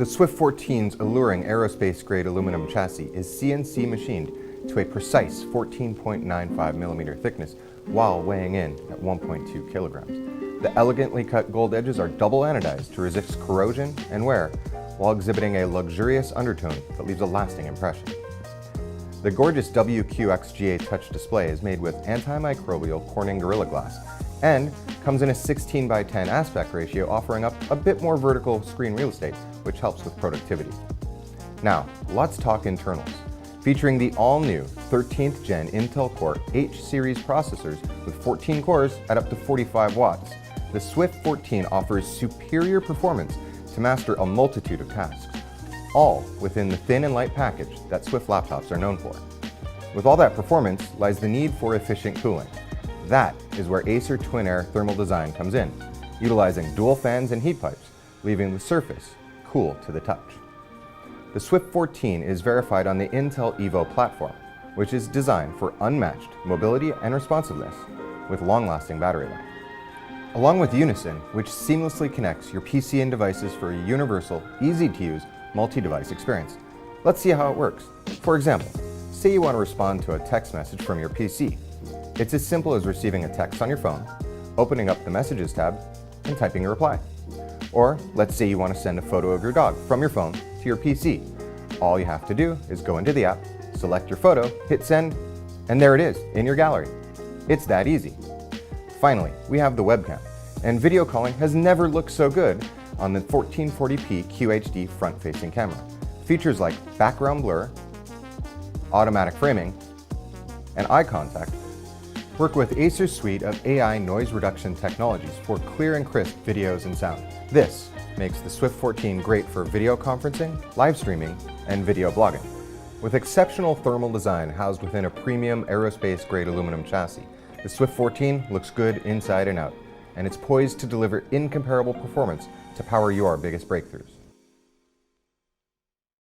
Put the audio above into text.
The Swift 14's alluring aerospace-grade aluminum chassis is CNC machined to a precise 14.95mm thickness while weighing in at 1.2 kilograms. The elegantly cut gold edges are double anodized to resist corrosion and wear, while exhibiting a luxurious undertone that leaves a lasting impression. The gorgeous WQXGA touch display is made with antimicrobial Corning Gorilla Glass and comes in a 16:10 aspect ratio, offering up a bit more vertical screen real estate, which helps with productivity. Now, let's talk internals. Featuring the all-new 13th Gen Intel Core H series processors with 14 cores at up to 45 watts, the Swift 14 offers superior performance to master a multitude of tasks, all within the thin and light package that Swift laptops are known for. With all that performance lies the need for efficient cooling. That is where Acer Twin Air thermal design comes in, utilizing dual fans and heat pipes, leaving the surface cool to the touch. The Swift 14 is verified on the Intel Evo platform, which is designed for unmatched mobility and responsiveness with long-lasting battery life. Along with Unison, which seamlessly connects your PC and devices for a universal, easy-to-use, multi-device experience. Let's see how it works. For example, say you want to respond to a text message from your PC. It's as simple as receiving a text on your phone, opening up the Messages tab, and typing a reply. Or let's say you want to send a photo of your dog from your phone to your PC. All you have to do is go into the app, select your photo, hit send, and there it is in your gallery. It's that easy. Finally, we have the webcam, and video calling has never looked so good on the 1440p QHD front-facing camera. Features like background blur, automatic framing, and eye contact work with Acer's suite of AI noise reduction technologies for clear and crisp videos and sound. This makes the Swift 14 great for video conferencing, live streaming, and video blogging. With exceptional thermal design housed within a premium aerospace-grade aluminum chassis, the Swift 14 looks good inside and out, and it's poised to deliver incomparable performance to power your biggest breakthroughs.